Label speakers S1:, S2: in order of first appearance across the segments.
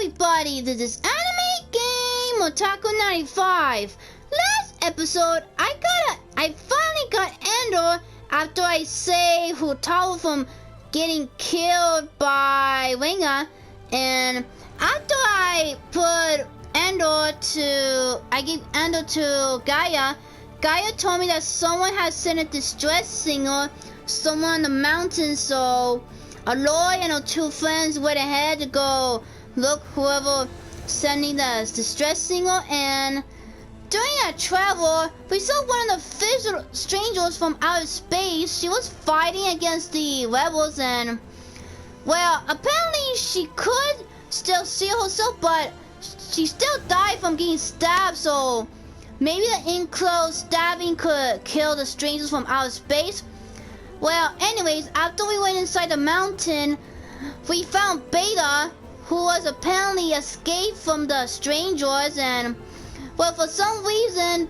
S1: everybody, this is Anime Game Otaku 95. Last episode, I finally got Endor after I saved Hotaru from getting killed by Winga, and after I gave Endor to Gaia. Gaia told me that someone had sent a distress signal somewhere on the mountain, so Aloy and her two friends went ahead to go look whoever sending the distress signal, and during that travel, we saw one of the strangers from outer space. She was fighting against the rebels, and well, apparently she could still see herself, but she still died from getting stabbed, so maybe the enclosed stabbing could kill the strangers from outer space. Well, anyways, after we went inside the mountain, we found Beta, who was apparently escaped from the strangers, and well, for some reason,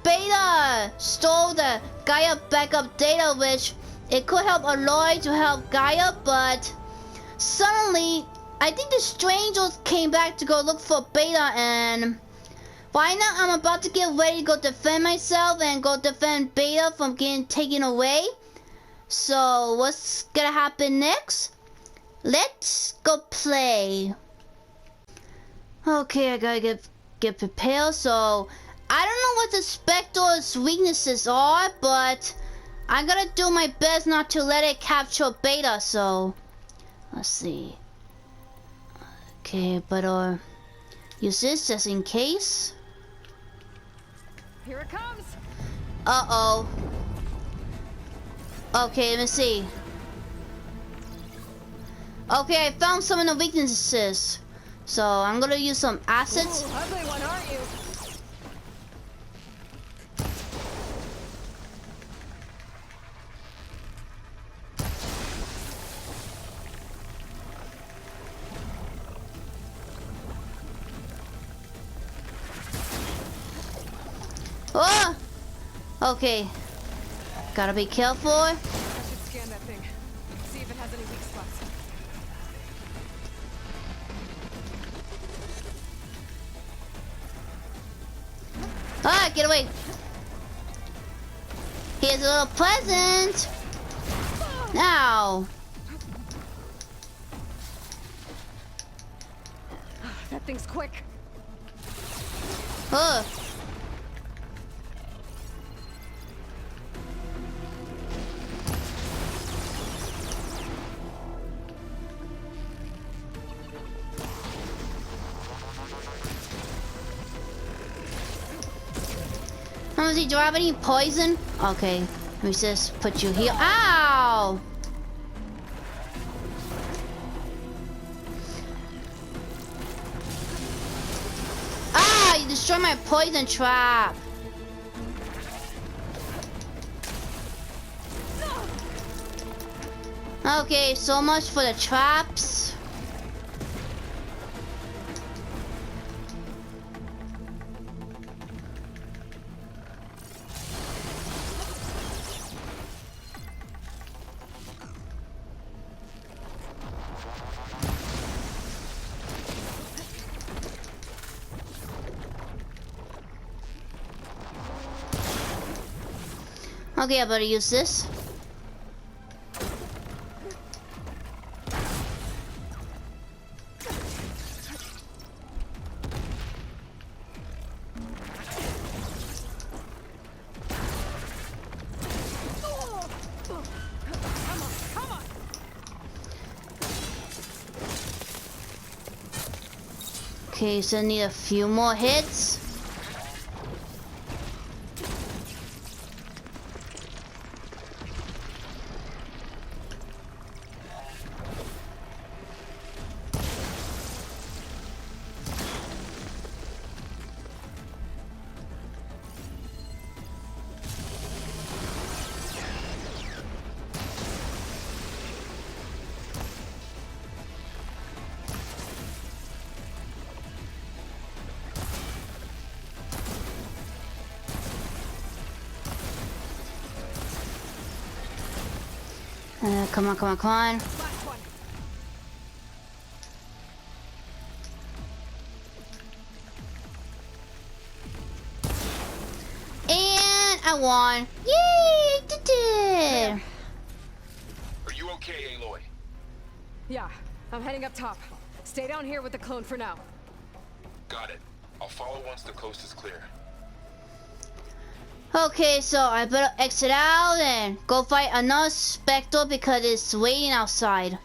S1: Beta stole the Gaia backup data, which it could help Aloy to help Gaia, but suddenly, I think the strangers came back to go look for Beta, and right now I'm about to get ready to go defend myself and go defend Beta from getting taken away. So what's gonna happen next? Let's go play. Okay, I gotta get prepared. So I don't know what the Spectre's weaknesses are, but I'm gonna do my best not to let it capture Beta. So let's see. Okay, but use this just in case.
S2: Here it comes.
S1: Uh-oh. Okay, let me see. Okay, I found some of the weaknesses. So I'm gonna use some acids.
S2: Ooh, ugly one, aren't you?
S1: Oh! Okay. Gotta be careful.
S2: I should scan that thing. See if it has any weak spots.
S1: Ah, get away. Here's a little present. Now.
S2: That thing's quick.
S1: Ugh. Does he drop any poison? Okay, let me just put you here. Ow! Ah, you destroyed my poison trap. Okay, so much for the traps. Okay, I better use this.
S2: Come on.
S1: Okay, so I need a few more hits. Come on, come on, come on.
S2: Last one.
S1: won. Yay! I did it!
S3: Are you okay, Aloy?
S2: Yeah, I'm heading up top. Stay down here with the clone for now.
S3: Got it. I'll follow once the coast is clear.
S1: Okay, so I better exit out and go fight another Spectre because it's waiting outside.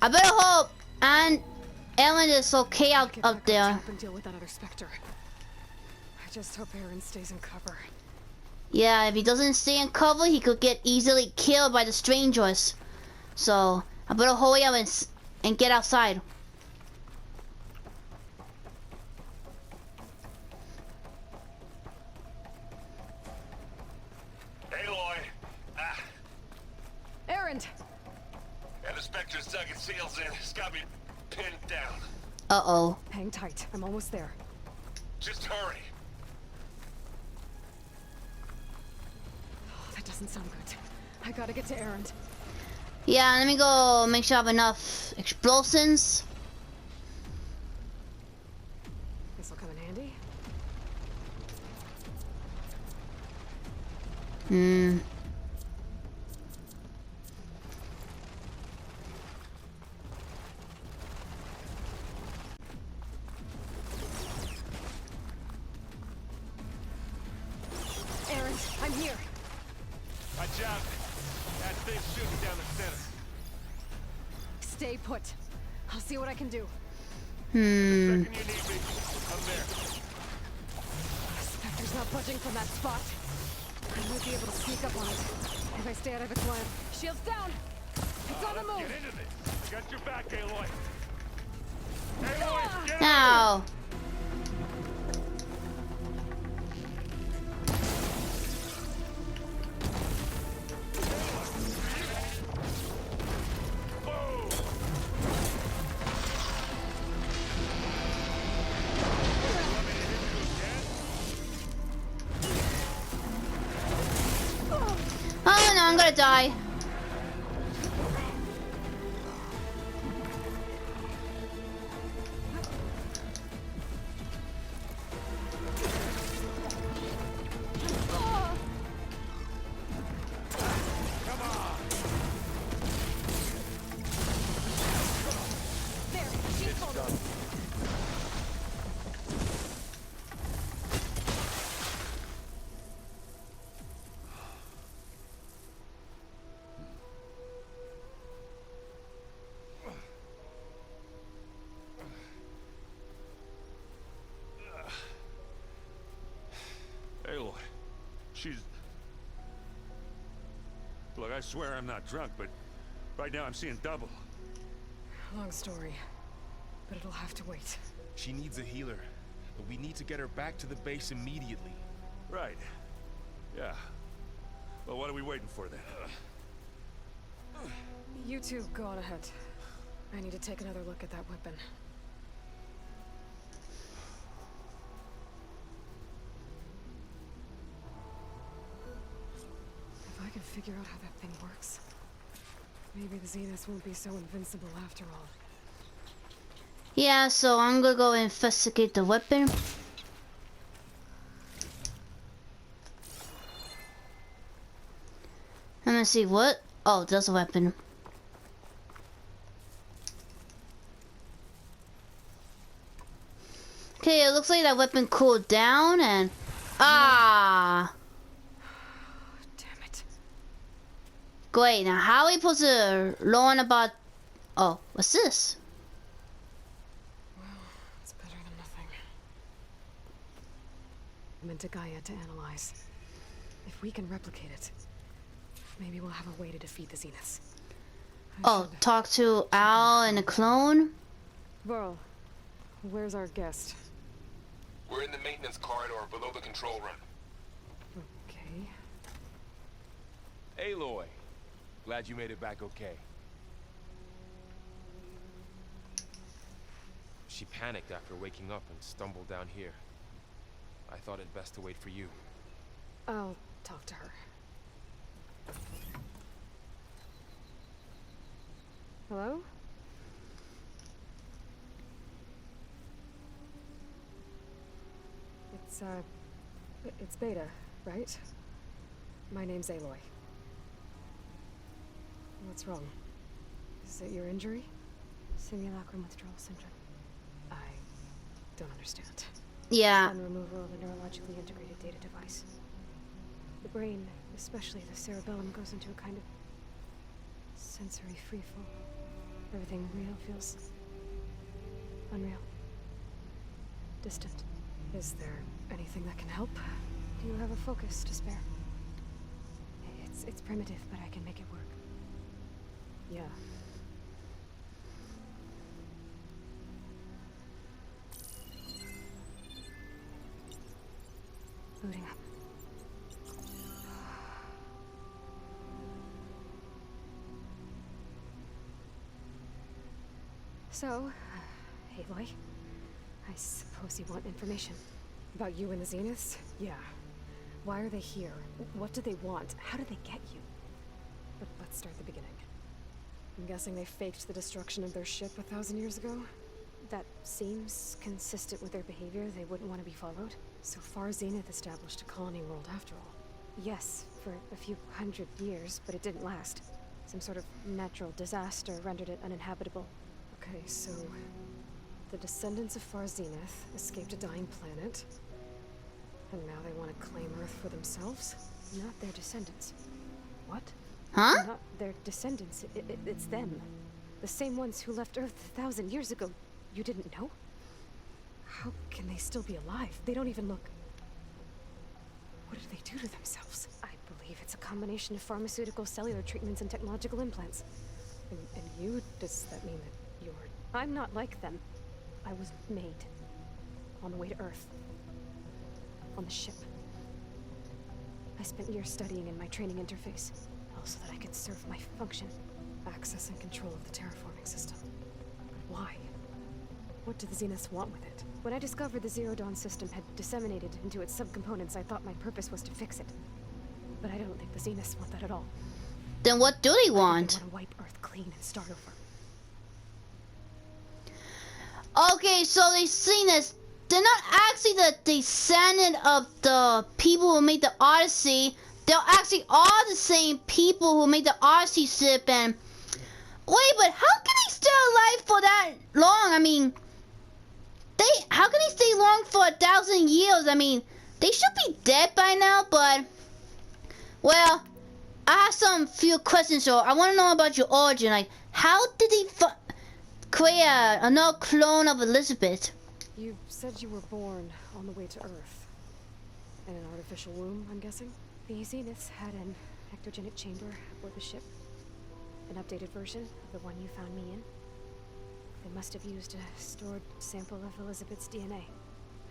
S1: I better hope and Ellen is okay
S2: Get
S1: up
S2: back on
S1: there.
S2: top and deal with that other Spectre. I just hope Aaron stays in cover.
S1: Yeah, if he doesn't stay in cover, he could get easily killed by the strangers. So I better hurry up and get outside.
S3: Aloy! Ah,
S2: Aaron!
S3: and the Spectre's dug its heels in. It's got me pinned down.
S1: Uh-oh.
S2: Hang tight. I'm almost there.
S3: Just hurry.
S2: That doesn't sound good. I gotta get to Aaron.
S1: Yeah, let me go make sure I have enough explosions.
S2: This'll come in handy.
S1: Hmm.
S2: Aaron, I'm here.
S3: Watch out. That thing's shooting down the center.
S2: Stay put. I'll see what I can do.
S1: Hmm.
S3: Second you need me, I'm there.
S2: Spectre's not budging from that spot. I might be able to sneak up on it if I stay out of its line. Shields down! It's on the
S3: Let's
S2: move!
S3: get into this. Got your back, Aloy. Aloy, get
S1: Now. Oh no, I'm gonna die.
S2: There, she's holding.
S4: Aloy, she's... Look, I swear I'm not drunk, but right now I'm seeing double.
S2: Long story, but it'll have to wait.
S5: She needs a healer, but we need to get her back to the base immediately.
S4: Right. Yeah. Well, what are we waiting for then?
S2: You two go on ahead. I need to take another look at that weapon. If I can figure out how that thing works, maybe the Zeniths won't be so invincible after all.
S1: Yeah, so I'm gonna go investigate the weapon. I'm gonna see what. Oh, there's a weapon. Okay, it looks like that weapon cooled down and. Ah!
S2: Damn it.
S1: Great, now how are we supposed to learn about. Oh, what's this?
S2: It's better than nothing. I'm into Gaia to analyze. If we can replicate it, maybe we'll have a way to defeat the Zeniths.
S1: Oh, talk to Al and the clone?
S2: Burl, where's our guest?
S3: We're in the maintenance corridor below the control room.
S2: Okay.
S5: Aloy, glad you made it back okay. She panicked after waking up and stumbled down here. I thought it best to wait for you.
S2: I'll talk to her. Hello? It's Beta. right? My name's Aloy. What's wrong? Is it your injury?
S6: Simulacrum withdrawal syndrome.
S2: I don't understand.
S1: Yeah.
S6: Fun removal of a neurologically integrated data device. The brain, especially the cerebellum, goes into a kind of sensory freefall. Everything real feels unreal. Distant.
S2: Is there anything that can help?
S6: Do you have a focus to spare? It's primitive, but I can make it work.
S2: Yeah.
S6: Booting up. So, Aloy, I suppose you want information.
S2: About you and the Zeniths? Yeah. Why are they here? What do they want? How did they get you? But let's start at the beginning. I'm guessing they faked the destruction of their ship 1,000 years ago?
S6: That seems consistent with their behavior. They wouldn't want to be followed.
S2: So far, Zenith established a colony world after all.
S6: Yes, for a few hundred years, but it didn't last. Some sort of natural disaster rendered it uninhabitable.
S2: Okay, so the descendants of Far Zenith escaped a dying planet, and now they want to claim Earth for themselves?
S6: Not their descendants.
S2: What?
S1: Huh?
S6: Not their descendants. It's them. The same ones who left Earth 1,000 years ago. You didn't know?
S2: How can they still be alive? They don't even look... What did they do to themselves?
S6: I believe it's a combination of pharmaceutical, cellular treatments, and technological implants.
S2: And you? Does that mean that you're...
S6: I'm not like them. I was made. On the way to Earth. On the ship. I spent years studying in my training interface, all so that I could serve my function.
S2: Access and control of the terraforming system. But why? What do the Zeniths want with it?
S6: When I discovered the Zero Dawn system had disseminated into its subcomponents, I thought my purpose was to fix it. But I don't think the Zeniths want that at all.
S1: Then what do they
S6: They
S1: want?
S6: want to wipe Earth clean and start over.
S1: Okay, so they seen this. They're not actually the descendant of the people who made the Odyssey. They're actually all the same people who made the Odyssey ship. And wait, but how can they stay alive for that long? I mean, how can they stay long for 1,000 years? I mean, they should be dead by now. But well, I have some few questions. So I want to know about your origin. Like, how did they create another clone of Elizabeth?
S2: You said you were born on the way to Earth. In an artificial womb, I'm guessing?
S6: The Zeniths had an ectogenic chamber aboard the ship. An updated version of the one you found me in. They must have used a stored sample of Elizabeth's DNA.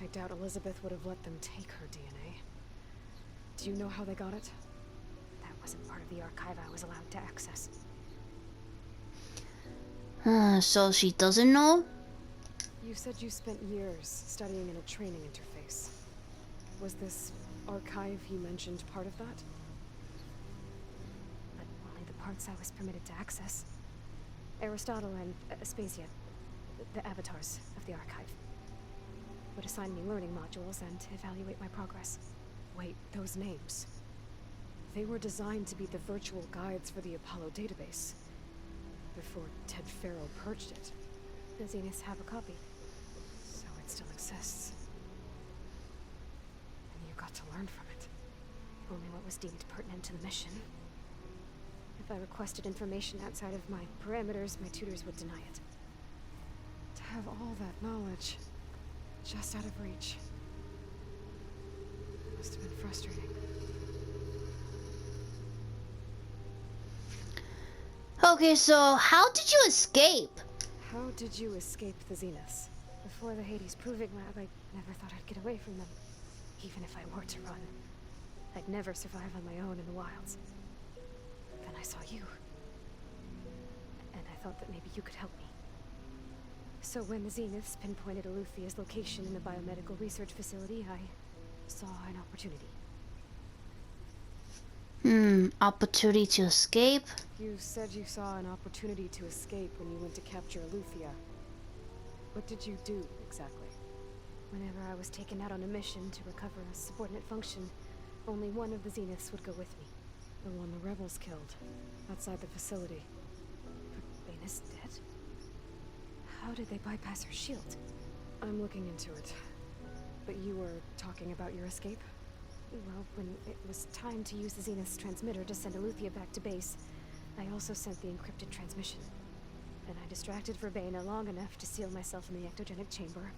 S2: I doubt Elizabeth would have let them take her DNA. Do you know how they got it?
S6: That wasn't part of the archive I was allowed to access.
S1: So she doesn't know?
S2: You said you spent years studying in a training interface. Was this archive you mentioned part of that?
S6: But only the parts I was permitted to access. Aristotle and Aspasia, the avatars of the archive, would assign me learning modules and evaluate my progress.
S2: Wait, those names. They were designed to be the virtual guides for the Apollo database. Before Ted Farrow purged it.
S6: The Zeniths have a copy.
S2: So it still exists. And you got to learn from it.
S6: Only what was deemed pertinent to the mission. If I requested information outside of my parameters, my tutors would deny it.
S2: To have all that knowledge, just out of reach. Must have been frustrating.
S1: Okay, so how did you escape?
S2: How did you escape the Zeniths?
S6: Before the Hades Proving Lab, I never thought I'd get away from them. Even if I were to run, I'd never survive on my own in the wilds. Then I saw you. And I thought that maybe you could help me. So when the Zeniths pinpointed Eluthia's location in the biomedical research facility, I saw an opportunity.
S1: Opportunity to escape?
S2: You said you saw an opportunity to escape when you went to capture Eluthia. What did you do, exactly?
S6: Whenever I was taken out on a mission to recover a subordinate function,
S2: Only one of the Zeniths would go with me. The one the rebels killed, outside the facility. But Baina's dead? How did they bypass her shield? I'm looking into it. But you were talking about your escape? Well, when it was time to use the Zenith's transmitter to send Eleuthia back to base, I also sent the encrypted transmission. And I distracted Verbena long enough to seal myself in the ectogenic chamber,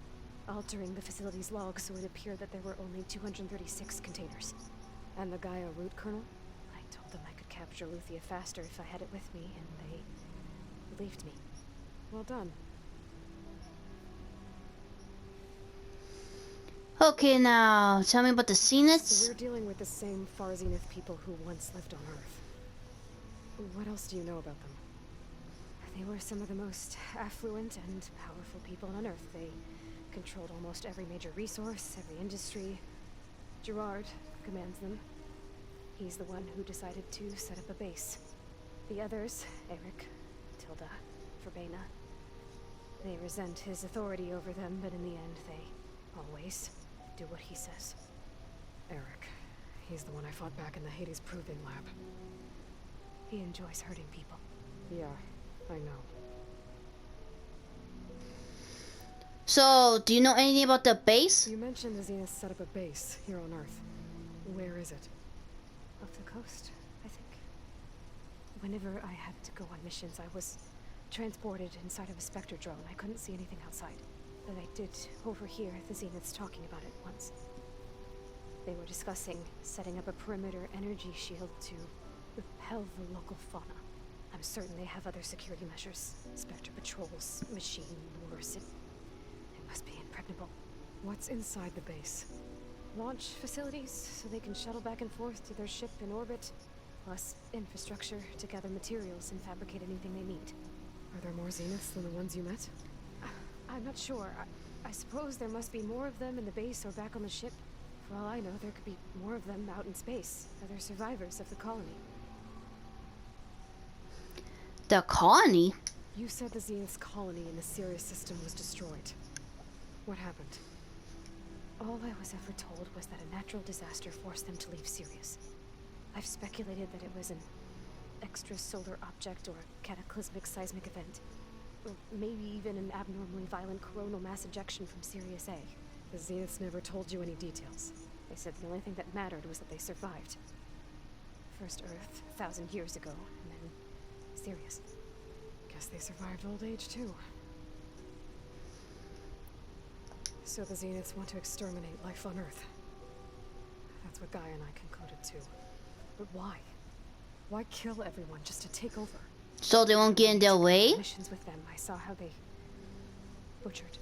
S2: altering the facility's log so it appeared that there were only 236 containers. And the Gaia root kernel? I told them I could capture Eleuthia faster if I had it with me, and they believed me. Well done.
S1: Okay, now tell me about the Zeniths.
S2: So we're dealing with the same Far Zenith people who once lived on Earth. What else do you know about them? They were some of the most affluent and powerful people on Earth. They controlled almost every major resource, every industry. Gerard commands them. He's the one who decided to set up a base. The others, Eric, Tilda, Verbena, they resent his authority over them, but in the end, they always do what he says. Eric. He's the one I fought back in the Hades Proving Lab.
S6: He enjoys hurting people.
S2: Yeah, I know.
S1: So, do you know anything about the base?
S2: You mentioned the Zenith set up a base here on Earth. Where is it?
S6: Off the coast, I think. Whenever I had to go on missions, I was transported inside of a Spectre drone. I couldn't see anything outside. But I did overhear the Zeniths talking about it once. They were discussing setting up a perimeter energy shield to repel the local fauna. I'm certain they have other security measures. Spectre patrols, machine lures. It must be impregnable.
S2: What's inside the base?
S6: Launch facilities, so they can shuttle back and forth to their ship in orbit. Plus infrastructure to gather materials and fabricate anything they need.
S2: Are there more Zeniths than the ones you met?
S6: I'm not sure. I suppose there must be more of them in the base or back on the ship. For all I know, there could be more of them out in space. Other survivors of the colony.
S1: The colony?
S2: You said the Zenith's colony in the Sirius system was destroyed. What happened?
S6: All I was ever told was that a natural disaster forced them to leave Sirius. I've speculated that it was an extrasolar object or a cataclysmic seismic event. Or maybe even an abnormally violent coronal mass ejection from Sirius A.
S2: The Zeniths never told you any details.
S6: They said the only thing that mattered was that they survived. First Earth, 1,000 years ago, and then Sirius.
S2: Guess they survived old age too. So the Zeniths want to exterminate life on Earth. That's what Gaia and I concluded too. But why? Why kill everyone just to take over?
S1: So they won't get in their way?
S6: Missions with them, I saw how they butchered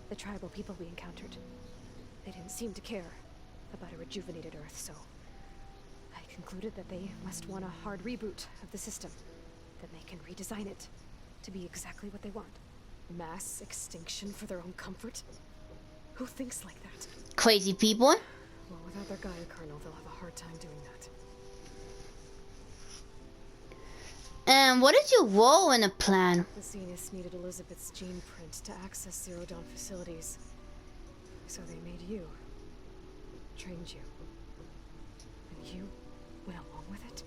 S6: the tribal people we encountered. They didn't seem to care about a rejuvenated Earth, so I concluded that they must want a hard reboot of the system. Then they can redesign it to be exactly what they want.
S2: Mass extinction for their own comfort? Who thinks like that?
S1: Crazy people?
S2: Well, without their Gaia kernel, they'll have a hard time doing that.
S1: And what is your role in the plan?
S2: The Zeniths needed Elizabeth's gene print to access Zero Dawn facilities. So they made you. Trained you. And you went along with it?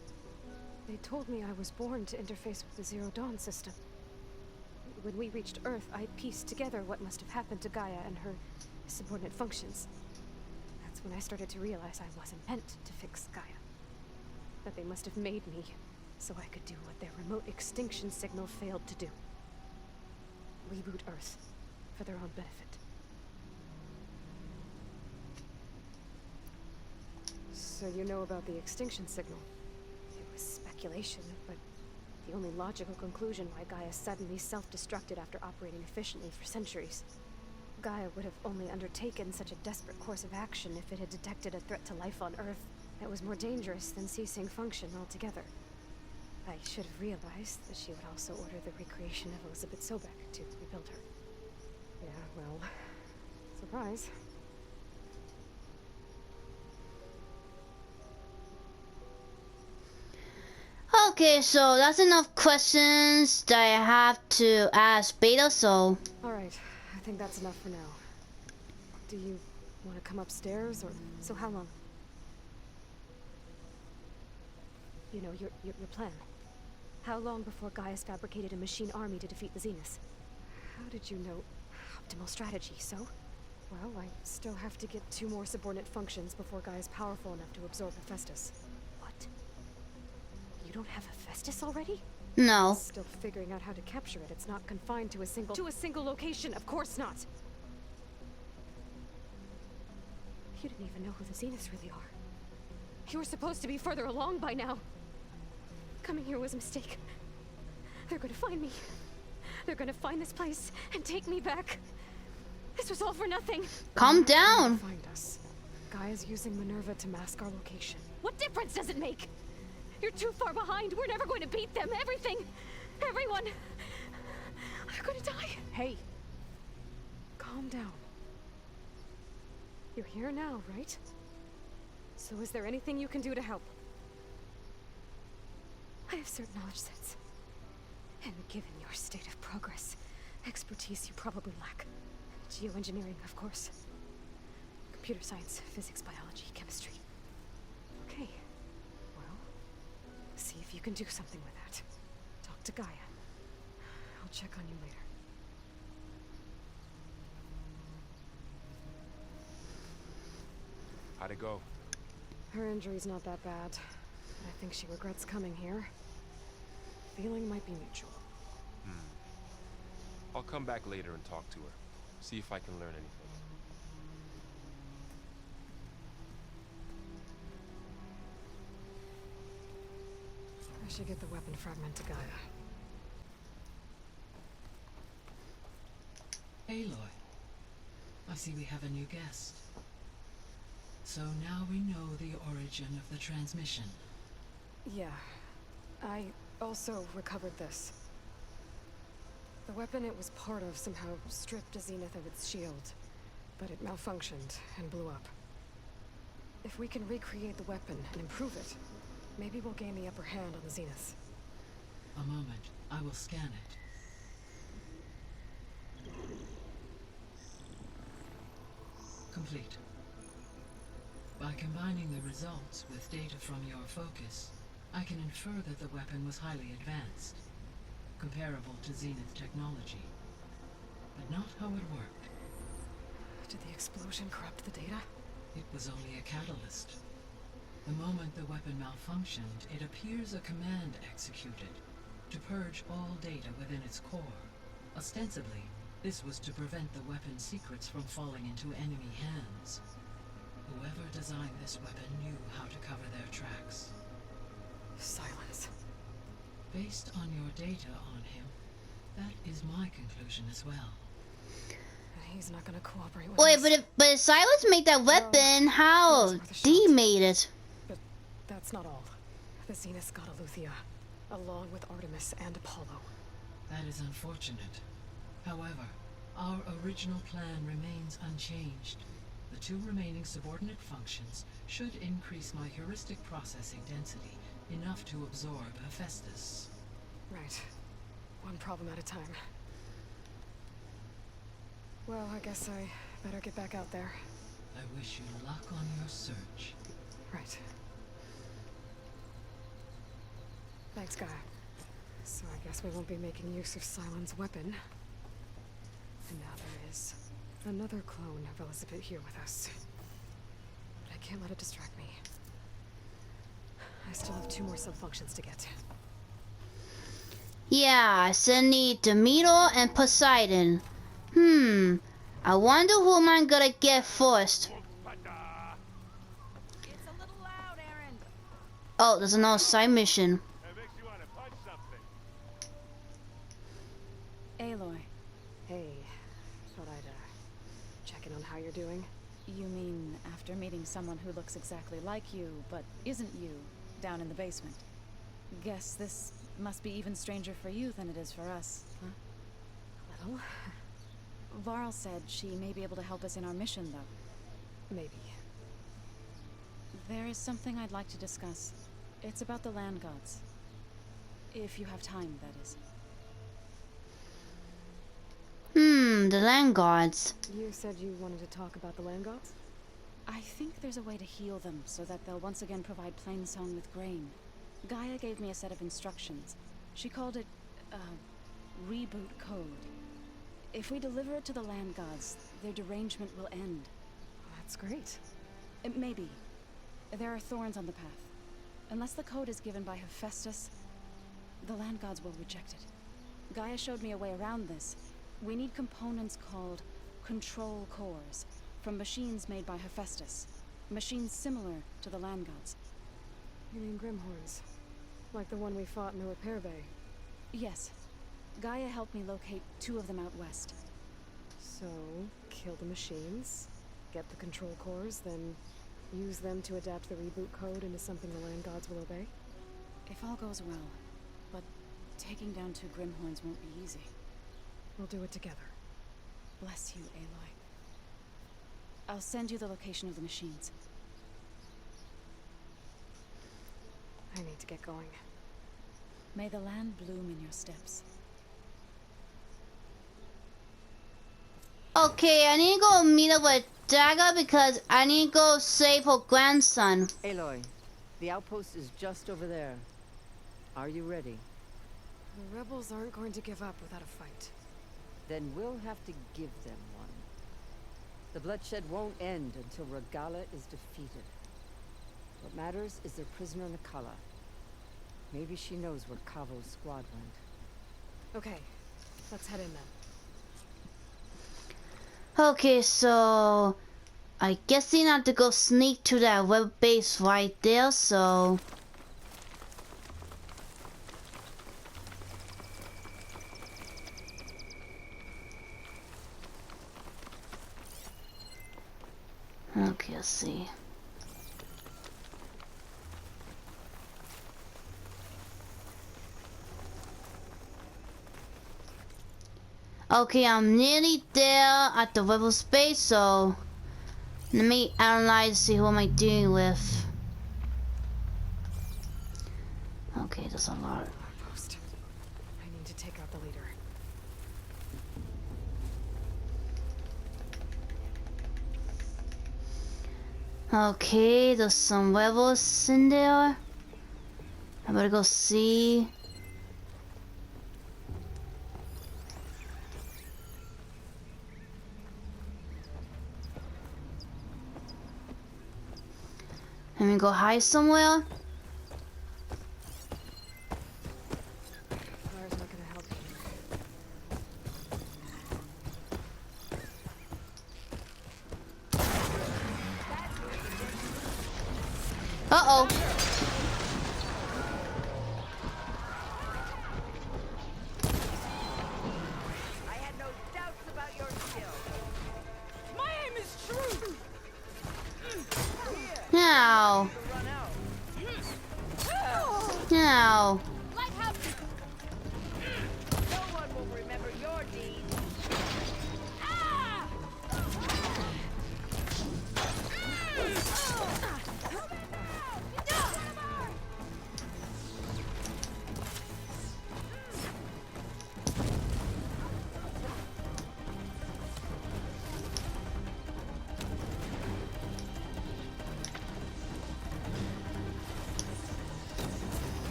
S2: They told me I was born to interface with the Zero Dawn system. When we reached Earth, I pieced together what must have happened to Gaia and her subordinate functions. That's when I started to realize I wasn't meant to fix Gaia. That they must have made me so I could do what their remote extinction signal failed to do. Reboot Earth for their own benefit. So you know about the extinction signal?
S6: It was speculation, but the only logical conclusion why Gaia suddenly self-destructed after operating efficiently for centuries. Gaia would have only undertaken such a desperate course of action if it had detected a threat to life on Earth that was more dangerous than ceasing function altogether. I should have realized that she would also order the recreation of Elizabeth Sobek to rebuild her.
S2: Yeah, well, surprise.
S1: Okay, so that's enough questions that I have to ask Beta, so...
S2: Alright, I think that's enough for now. Do you want to come upstairs, or...
S6: So how long? You know, your plan. How long before Gaius fabricated a machine army to defeat the Zeniths? How did you know? Optimal strategy, so? Well, I still have to get 2 more subordinate functions before Gaia's powerful enough to absorb Hephaestus. What? You don't have Hephaestus already?
S1: No.
S6: Still figuring out how to capture it. It's not confined to a single location. Of course not. You didn't even know who the Zeniths really are. You were supposed to be further along by now. Coming here was a mistake. They're gonna find me. They're gonna find this place and take me back. This was all for nothing.
S1: Calm down.
S6: Find us. Gaia's using Minerva to mask our location. What difference does it make? You're too far behind. We're never going to beat them. Everything, everyone, are gonna die. Hey, calm down. You're here now, right? So is there anything you can do to help? I have certain knowledge sets. And given your state of progress, expertise you probably lack. Geoengineering, of course. Computer science, physics, biology, chemistry. Okay. Well, see if you can do something with that. Talk to Gaia. I'll check on you later.
S5: How'd it go?
S6: Her injury's not that bad. I think she regrets coming here. Feeling might be mutual.
S5: I'll come back later and talk to her. See if I can learn anything.
S6: I should get the weapon fragment to Gaia.
S7: Aloy, I see we have a new guest. So now we know the origin of the transmission.
S6: Yeah. I also recovered this. The weapon it was part of somehow stripped a Zenith of its shield, but it malfunctioned and blew up. If we can recreate the weapon and improve it, maybe we'll gain the upper hand on the Zeniths.
S7: A moment, I will scan it. Complete. By combining the results with data from your focus, I can infer that the weapon was highly advanced, comparable to Zenith technology, but not how it worked.
S6: Did the explosion corrupt the data?
S7: It was only a catalyst. The moment the weapon malfunctioned, it appears a command executed to purge all data within its core. Ostensibly, this was to prevent the weapon's secrets from falling into enemy hands. Whoever designed this weapon knew how to cover their tracks.
S6: Silence.
S7: Based on your data on him, that is my conclusion as well.
S6: He's not gonna cooperate with
S1: Wait,
S6: us.
S1: but if Silas made that weapon, how Dee made it?
S6: But that's not all. The Zeniths got Eleuthia, along with Artemis and Apollo.
S7: That is unfortunate. However, our original plan remains unchanged. The 2 remaining subordinate functions should increase my heuristic processing density enough to absorb Hephaestus.
S6: Right. One problem at a time. Well, I guess I better get back out there.
S7: I wish you luck on your search.
S6: Right. Thanks, Gaia. So I guess we won't be making use of Cylon's weapon. And now there is another clone of Elizabeth here with us. But I can't let it distract me. I still have 2 more sub-functions to get.
S1: Yeah, I still need Demeter and Poseidon. I wonder who am I gonna get first?
S8: It's a little loud, Aaron.
S1: Oh, there's another side mission.
S4: That makes you want to punch something.
S8: Aloy,
S6: Hey, thought I'd, check in on how you're doing.
S8: you mean after meeting someone who looks exactly like you, but isn't you, down in the basement? Guess this must be even stranger for you than it is for us, huh?
S6: A little.
S8: Varl said she may be able to help us in our mission, though.
S6: Maybe.
S8: There is something I'd like to discuss. It's about the land gods. If you have time, that is.
S1: The land gods.
S6: You said you wanted to talk about the land gods?
S8: I think there's a way to heal them so that they'll once again provide Plainsong with grain. Gaia gave me a set of instructions. She called it, reboot code. If we deliver it to the land gods, their derangement will end.
S2: That's great.
S8: Maybe. There are thorns on the path. Unless the code is given by Hephaestus, the land gods will reject it. Gaia showed me a way around this. We need components called control cores, from machines made by Hephaestus. Machines similar to the land gods.
S2: You mean Grimhorns? Like the one we fought in the repair bay?
S8: Yes. Gaia helped me locate 2 of them out west.
S2: So, kill the machines, get the control cores, then use them to adapt the reboot code into something the land gods will obey?
S8: If all goes well. But taking down 2 Grimhorns won't be easy.
S2: We'll do it together.
S8: Bless you, Aloy. I'll send you the location of the machines.
S2: I need to get going.
S8: May the land bloom in your steps.
S1: Okay, I need to go meet up with Dagger because I need to go save her grandson.
S9: Aloy, the outpost is just over there. Are you ready?
S2: The rebels aren't going to give up without a fight.
S9: Then we'll have to give them one. The bloodshed won't end until Regalla is defeated. What matters is their prisoner Nikala. Maybe she knows where Kavo's squad went.
S2: Okay, let's head in then.
S1: Okay, so I guess you have to go sneak to that web base right there, so okay, let's see. Okay, I'm nearly there at the rebel space, so let me analyze, see who am I dealing with. Okay, there's a lot.
S2: Post. I need to take out the leader.
S1: Okay, there's some rebels in there. I better go see. Let me go hide somewhere.
S2: Fire's not gonna help you.
S1: Uh-oh.
S9: I had no doubts about your skill.
S10: My aim is true.
S1: Now.
S9: Run out.
S1: Now.
S10: Lighthouse.
S9: No one will remember your deeds.
S10: Ah!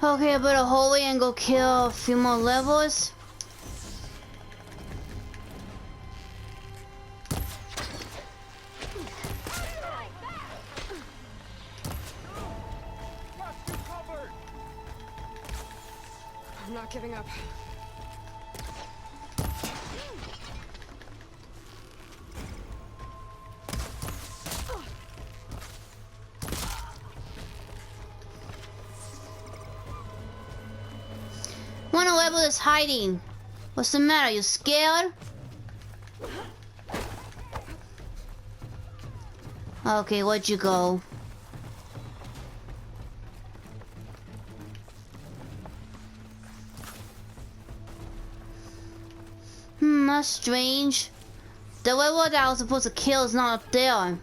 S1: Okay, I better hurry and go kill a few more levels.
S2: I'm not giving up.
S1: One rebel is hiding. What's the matter? You scared? Okay, where'd you go? That's strange. The rebel that I was supposed to kill is not up there.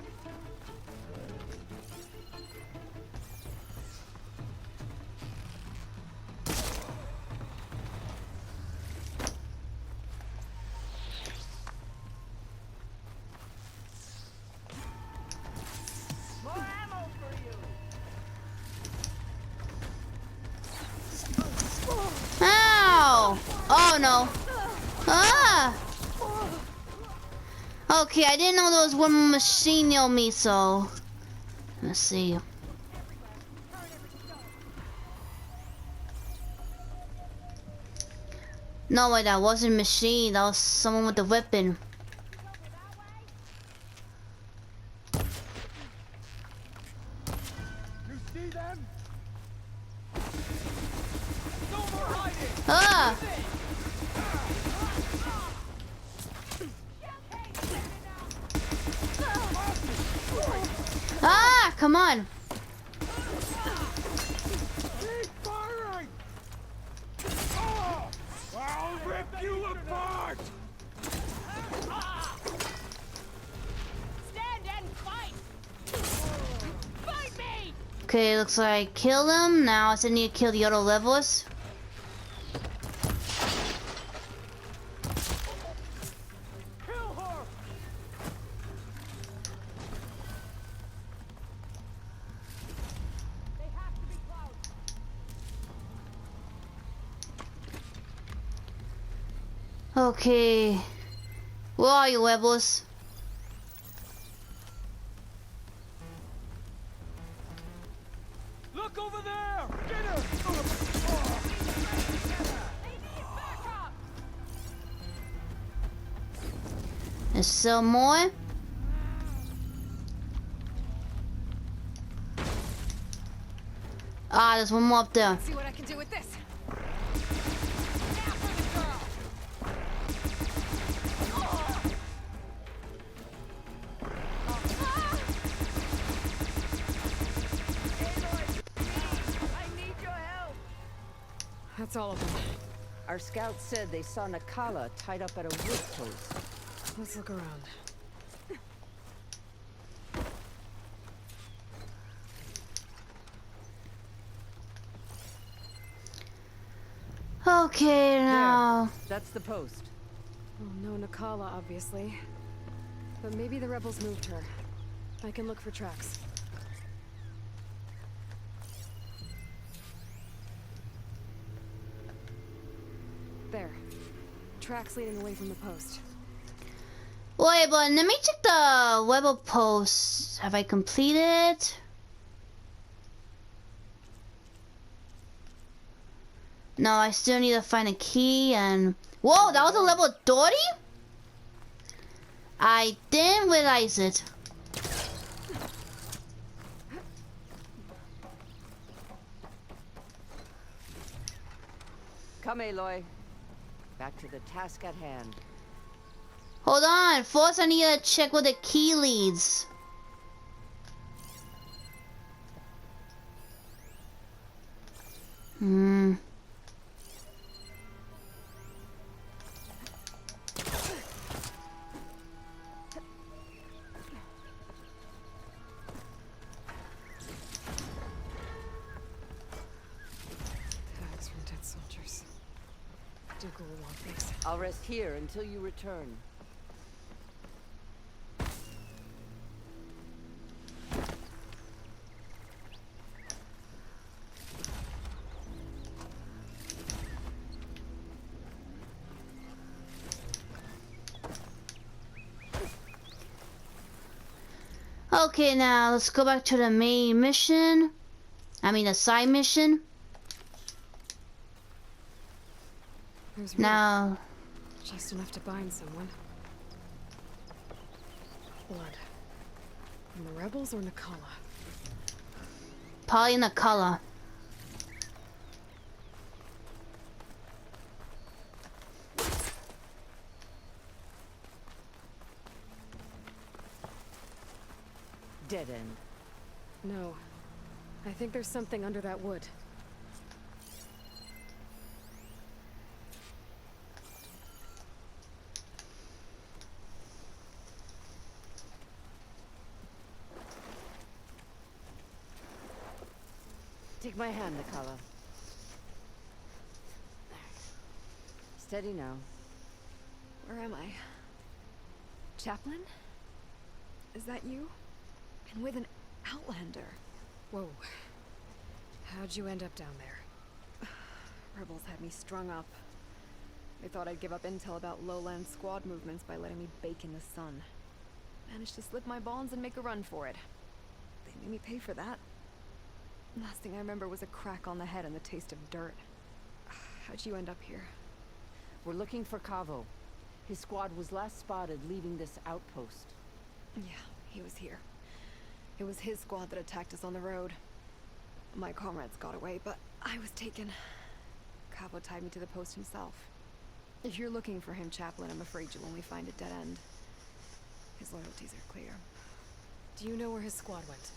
S1: Oh no. Ah! Okay, I didn't know there was one machine near me, so let's see. No way, that wasn't a machine, that was someone with a weapon.
S10: You see them? No more hiding!
S1: Ah! Ah, come on.
S10: Keep firing! Oh, I'll rip you apart! Stand and fight! Fight me!
S1: Okay, looks like I killed him. Now I still need to kill the other levels.
S10: Kill her! They have to be cloud.
S1: Okay. Where are you, levels?
S10: Look over there! Get her! They need backup!
S1: There's some more. Ah, there's one more up there.
S2: See what I can do with this.
S10: Now for the girl! I need your help!
S2: That's all of them.
S9: Our scouts said they saw Nakala tied up at a wood post.
S2: Let's look around.
S1: Okay, now.
S9: That's the post.
S2: Well, no Nakala, obviously. But maybe the rebels moved her. I can look for tracks. There. Tracks leading away from the post.
S1: Wait, but let me check the web of posts. Have I completed? No, I still need to find a key and... Whoa, that was a level 30? I didn't realize it.
S9: Come, Aloy. Back to the task at hand.
S1: Hold on, first I need to check where the key leads.
S2: Tags from dead soldiers. Dougal will want these.
S9: I'll rest here until you return.
S1: Okay, now let's go back to the main mission. I mean, the side mission.
S2: There's room.
S1: Now,
S2: Just enough to bind someone. Blood. From the rebels or Nakala?
S1: probably in the color.
S9: Dead end.
S2: No. I think there's something under that wood.
S9: Take my hand, Nakala. Steady now.
S6: Where am I? Chaplain? Is that you? And with an outlander.
S2: Whoa. How'd you end up down there?
S6: Rebels had me strung up.
S2: They thought I'd give up intel about lowland squad movements by letting me bake in the sun. Managed to slip my bonds and make a run for it. They made me pay for that. Last thing I remember was a crack on the head and the taste of dirt. How'd you end up here?
S9: We're looking for Cavo. His squad was last spotted leaving this outpost.
S2: Yeah, he was here. It was his squad that attacked us on the road. My comrades got away, but I was taken. Cavo tied me to the post himself. If you're looking for him, Chaplain, I'm afraid you'll only find a dead end. His loyalties are clear. Do you know where his squad went?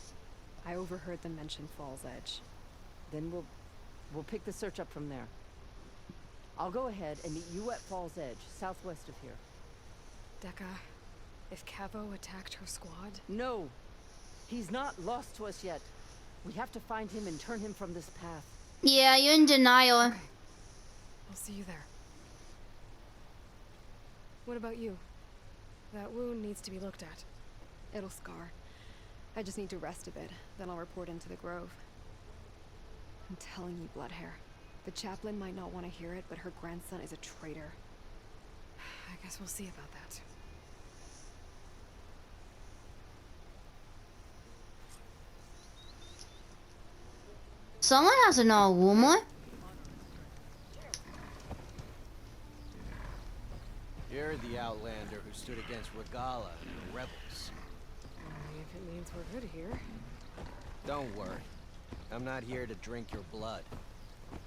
S2: I overheard them mention Fall's Edge.
S9: Then we'll pick the search up from there. I'll go ahead and meet you at Fall's Edge, southwest of here.
S2: Dekka, if Cavo attacked her squad...
S9: No! He's not lost to us yet. We have to find him and turn him from this path.
S1: Yeah, you're in denial.
S2: Okay. I'll see you there. What about you? That wound needs to be looked at. It'll scar. I just need to rest a bit, then I'll report into the Grove. I'm telling you, Bloodhair. The chaplain might not want to hear it, but her grandson is a traitor. I guess we'll see about that.
S1: Someone has to know a woman.
S11: You're the Outlander who stood against Regala and the rebels.
S2: If it means we're good here.
S11: Don't worry. I'm not here to drink your blood.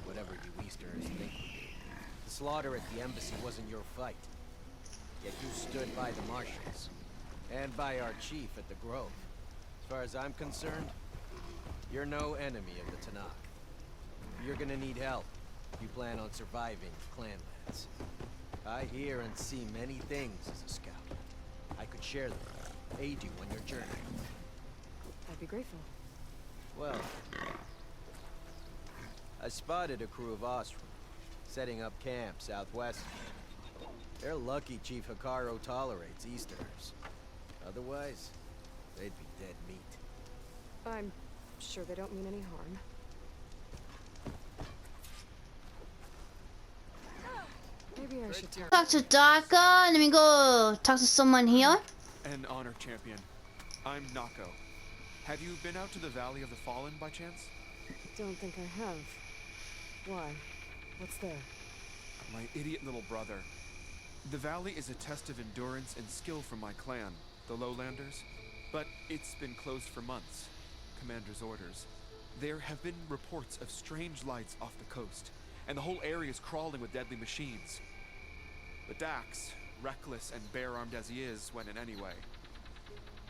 S11: Whatever you Easterners think. The slaughter at the embassy wasn't your fight. Yet you stood by the Marshals. And by our chief at the Grove. As far as I'm concerned, you're no enemy of the Tanakh. You're gonna need help if you plan on surviving Clanlands. I hear and see many things as a scout. I could share them, aid you on your journey.
S2: I'd be grateful.
S11: Well, I spotted a crew of Ostrom, setting up camp southwest. They're lucky Chief Hikaru tolerates Easterners. Otherwise, they'd be dead meat.
S2: I'm sure they don't mean any harm. Maybe I should
S1: Talk to Daka. Let me go talk to someone here.
S12: An honor champion. I'm Nako. Have you been out to the Valley of the Fallen by chance?
S2: Don't think I have. Why? What's there?
S12: My idiot little brother. The valley is a test of endurance and skill for my clan, the Lowlanders. But it's been closed for months. Commander's orders. There have been reports of strange lights off the coast, and the whole area is crawling with deadly machines. But Dax, reckless and bare-armed as he is, went in anyway.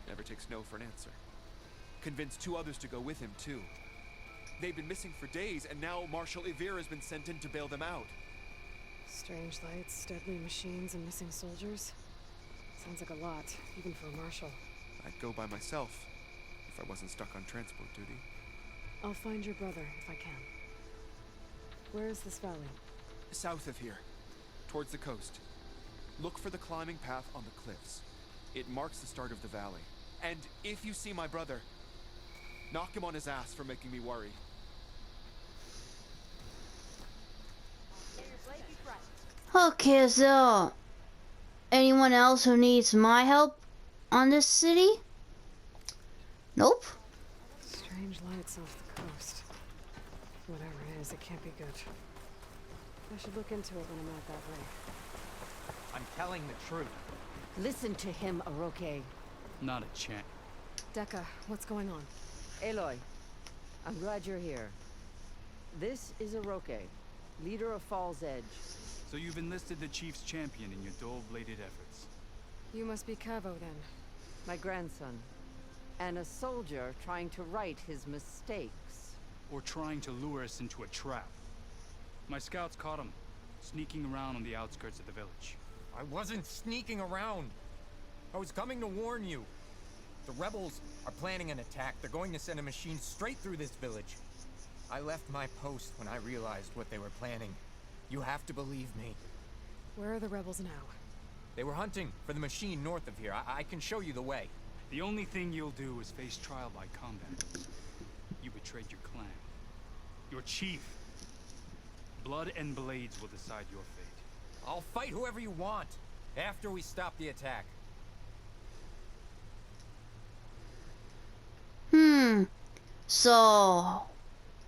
S12: Never takes no for an answer. Convinced 2 others to go with him, too. They've been missing for days, and now Marshal Ivira has been sent in to bail them out.
S2: Strange lights, deadly machines, and missing soldiers. Sounds like a lot, even for a marshal.
S12: I'd go by myself, if I wasn't stuck on transport duty.
S2: I'll find your brother, if I can. Where is this valley?
S12: South of here, towards the coast. Look for the climbing path on the cliffs. It marks the start of the valley. And if you see my brother, knock him on his ass for making me worry.
S1: Okay, is there anyone else who needs my help on this city? Nope.
S2: Strange lights off the coast. Whatever it is, it can't be good. I should look into it when I'm out that way.
S11: I'm telling the truth.
S9: Listen to him, Aroke.
S13: Not a chance.
S2: Dekka, what's going on?
S9: Aloy, I'm glad you're here. This is Aroke, leader of Fall's Edge.
S13: So you've enlisted the Chief's champion in your dull-bladed efforts.
S2: You must be Cavo, then.
S9: My grandson. And a soldier trying to right his mistakes.
S13: Or trying to lure us into a trap. My scouts caught him, sneaking around on the outskirts of the village.
S14: I wasn't sneaking around. I was coming to warn you. The rebels are planning an attack. They're going to send a machine straight through this village. I left my post when I realized what they were planning. You have to believe me.
S2: Where are the rebels now?
S14: They were hunting for the machine north of here. I can show you the way.
S13: The only thing you'll do is face trial by combat. You betrayed your clan. Your chief. Blood and blades will decide your fate.
S14: I'll fight whoever you want, after we stop the attack.
S1: So,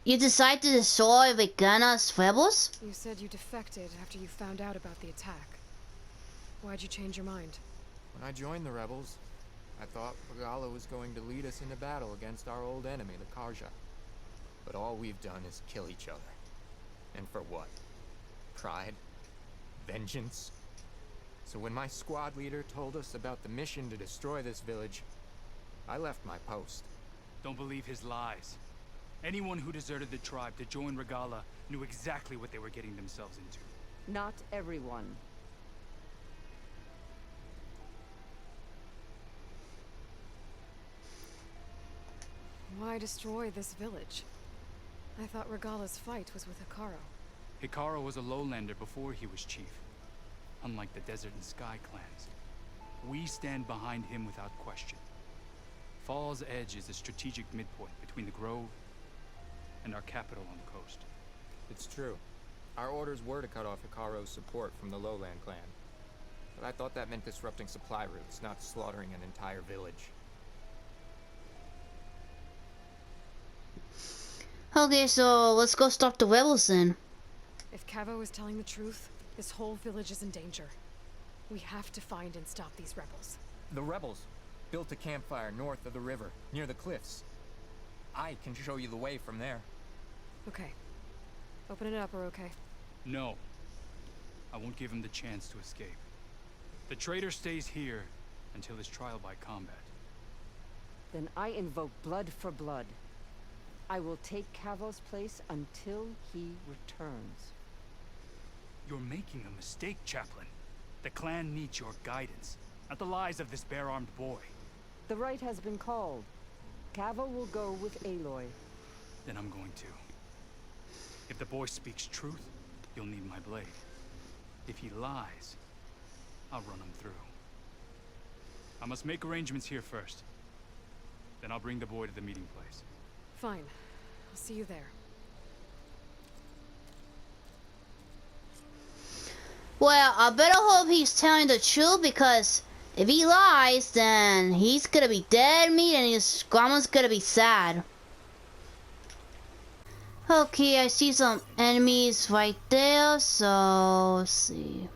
S1: you decide to destroy Regala's rebels?
S2: You said you defected after you found out about the attack. Why'd you change your mind?
S14: When I joined the rebels, I thought Regala was going to lead us into battle against our old enemy, the Karja. But all we've done is kill each other. And for what? Pride? Vengeance? So when my squad leader told us about the mission to destroy this village, I left my post.
S13: Don't believe his lies. Anyone who deserted the tribe to join Regala knew exactly what they were getting themselves into.
S9: Not everyone.
S2: Why destroy this village? I thought Regala's fight was with Hekarro.
S13: Hekarro was a lowlander before he was chief. Unlike the Desert and Sky clans. We stand behind him without question. Fall's Edge is a strategic midpoint between the Grove and our capital on the coast.
S14: It's true. Our orders were to cut off Hekarro's support from the Lowland clan. But I thought that meant disrupting supply routes, not slaughtering an entire village.
S1: Okay, so let's go stop the rebels then.
S2: If Cavo is telling the truth, this whole village is in danger. We have to find and stop these rebels.
S14: The rebels built a campfire north of the river, near the cliffs. I can show you the way from there.
S2: Okay. Open it up, or okay?
S13: No. I won't give him the chance to escape. The traitor stays here until his trial by combat.
S9: Then I invoke blood for blood. I will take Cavo's place until he returns.
S13: You're making a mistake, Chaplain. The clan needs your guidance, not the lies of this bare-armed boy.
S9: The right has been called. Cavo will go with Aloy.
S13: Then I'm going to. If the boy speaks truth, you'll need my blade. If he lies, I'll run him through. I must make arrangements here first. Then I'll bring the boy to the meeting place.
S2: Fine. I'll see you there.
S1: Well, I better hope he's telling the truth, because if he lies, then he's gonna be dead meat and his grandma's gonna be sad. Okay, I see some enemies right there, so let's see.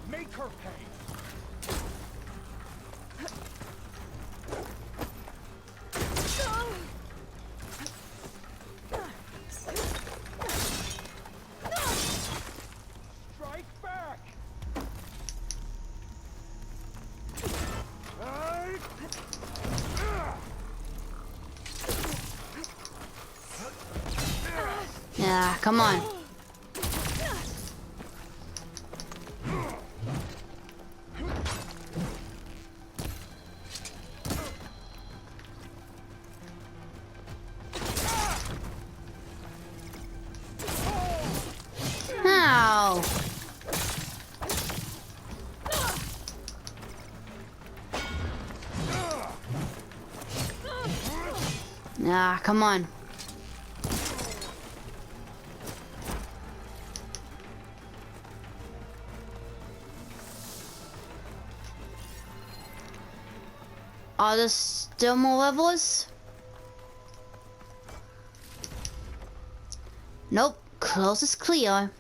S10: Make her pay. Strike back.
S1: Yeah, come on. Ow. Ah, come on. Are there still more levels? Nope, close is clear.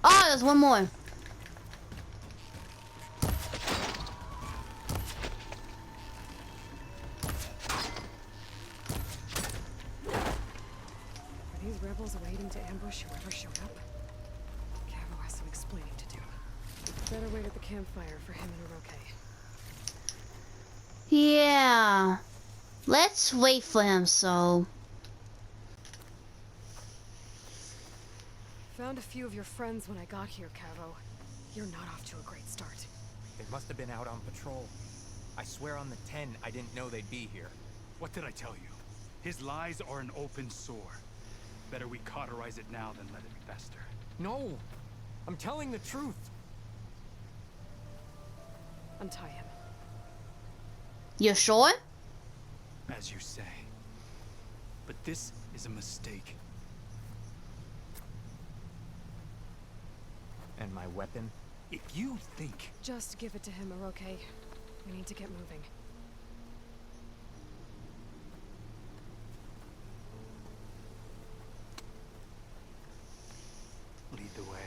S1: Oh, there's one more.
S2: Are these rebels waiting to ambush whoever showed up? Cavo has some explaining to do. Better wait at the campfire for him and Oroke.
S1: Yeah. Let's wait for him, so.
S2: Found a few of your friends when I got here, Caro. You're not off to a great start.
S14: They must have been out on patrol. I swear on the 10, I didn't know they'd be here.
S13: What did I tell you? His lies are an open sore. Better we cauterize it now than let it fester.
S14: No! I'm telling the truth!
S2: Untie him.
S1: You sure?
S13: As you say. But this is a mistake.
S14: And my weapon?
S13: If you think...
S2: Just give it to him, Oroke. We need to get moving.
S13: Lead the way.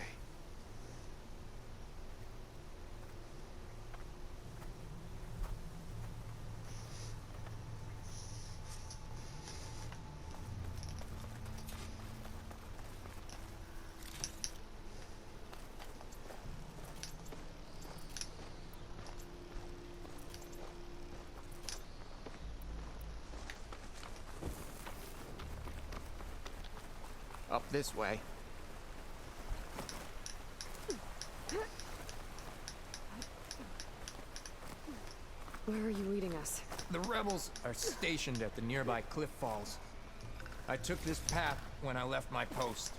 S14: Up this way.
S2: Where are you leading us?
S14: The rebels are stationed at the nearby cliff falls. I took this path when I left my post.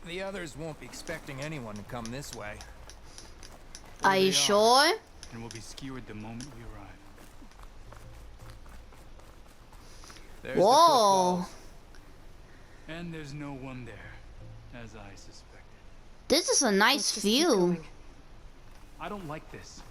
S14: The others won't be expecting anyone to come this way.
S1: Are you sure?
S13: And we'll be skewered the moment we arrive.
S14: There's
S1: Whoa.
S14: the cliff falls.
S13: And there's no one there, as I suspected.
S1: This is a nice view.
S13: I don't like this.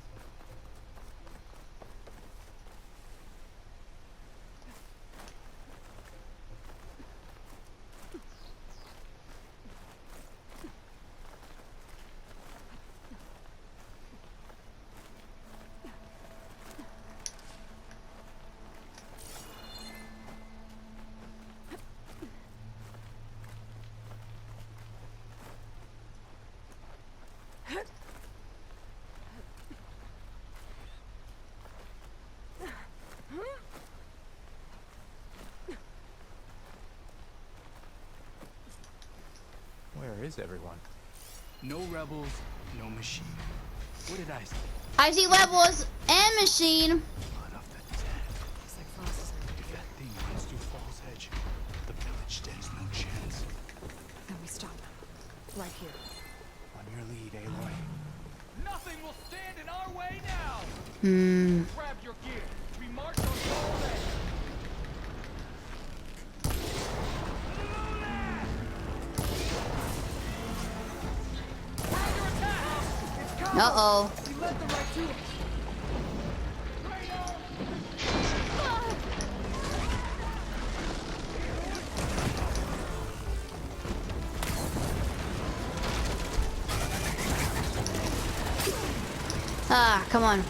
S14: Where is everyone?
S13: No rebels, no machine. What did I say?
S1: I see rebels and machine.
S13: Blood of the dead.
S2: Looks like Frost is already
S13: If
S2: here.
S13: that thing runs through Fall's Edge, the village stands no chance.
S2: Then we stop them. Right here.
S14: On your lead, Aloy.
S10: Nothing will stand in our way now! Grab your gear. We march on Fall's Edge.
S1: Uh-oh.
S10: We led them right to it.
S1: Ah, come on.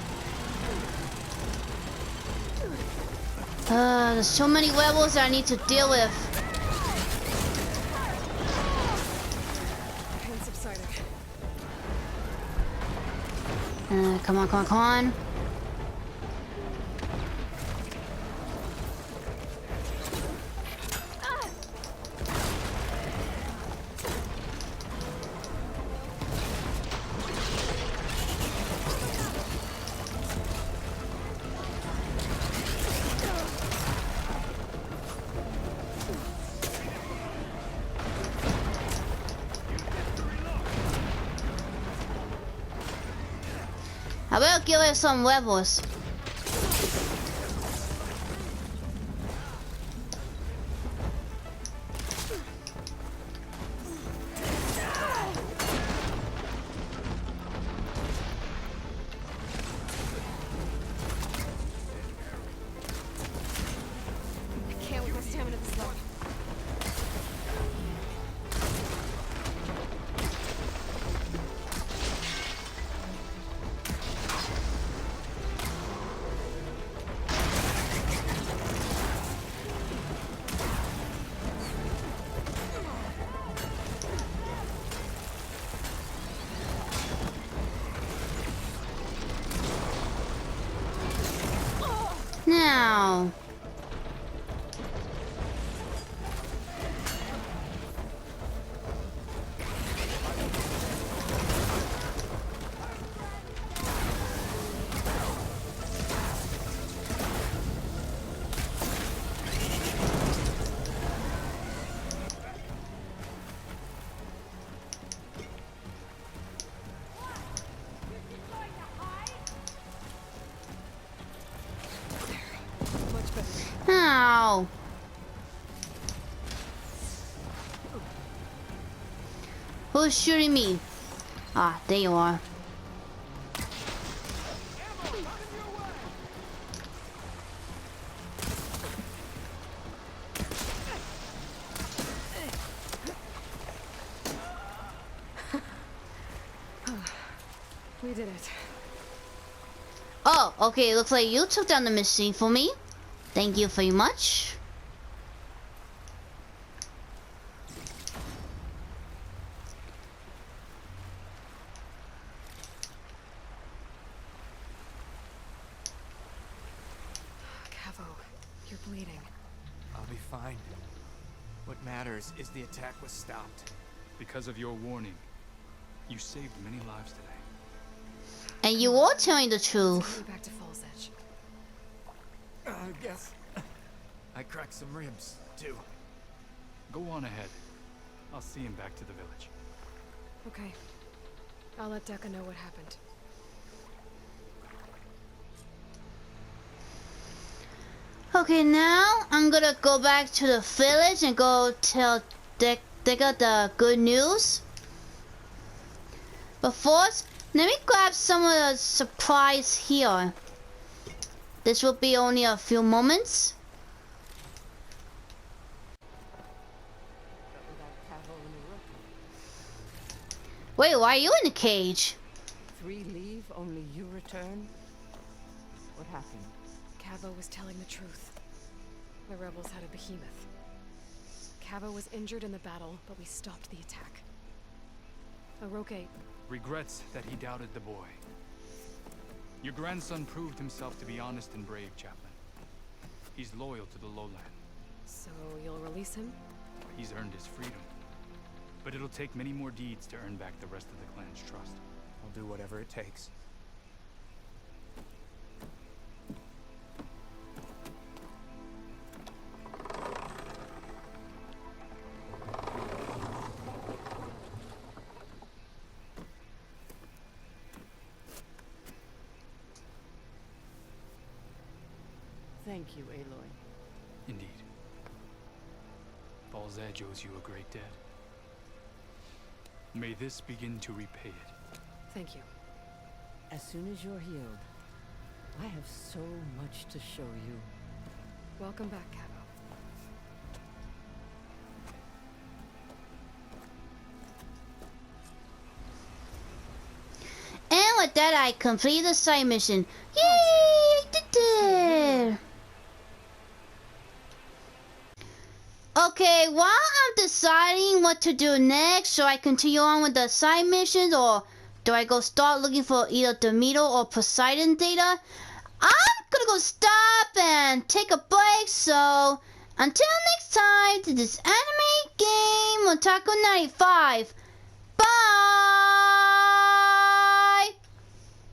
S1: There's so many rebels I need to deal with.
S2: Pain subsiding.
S1: Come on, come on, come on. I will give it some rebels.
S2: I can't with my stamina this low.
S1: Now. Ow. Who's shooting me? Ah, there you are.
S2: We did it.
S1: Oh, okay, looks like you took down the machine for me. Thank you very much.
S2: Cavo, you're bleeding.
S14: I'll be fine. What matters is the attack was stopped.
S13: Because of your warning, you saved many lives today.
S1: And you were telling the truth.
S2: Take me back to Falls Edge.
S14: I guess I cracked some ribs, too.
S13: Go on ahead. I'll see him back to the village.
S2: Okay. I'll let Dekka know what happened.
S1: Okay, now I'm gonna go back to the village and go tell Dekka the good news. But first, let me grab some of the supplies here. This will be only a few moments. Wait, why are you in the cage?
S9: 3 leave, only you return? What happened?
S2: Cavo was telling the truth. The rebels had a behemoth. Cavo was injured in the battle, but we stopped the attack. Oroke
S13: regrets that he doubted the boy. Your grandson proved himself to be honest and brave, Chaplain. He's loyal to the lowland.
S2: So you'll release him?
S13: He's earned his freedom. But it'll take many more deeds to earn back the rest of the clan's trust.
S14: I'll do whatever it takes.
S9: Thank you, Aloy.
S13: Indeed. Falls Edge owes you a great debt. May this begin to repay it.
S2: Thank you.
S9: As soon as you're healed, I have so much to show you.
S2: Welcome back, Cavo.
S1: And with that, I completed the side mission. Yay! I did it! Okay, while I'm deciding what to do next, should I continue on with the side missions or do I go start looking for either Demeter or Poseidon data? I'm gonna go stop and take a break, so until next time, this is Anime Game Otaku 95.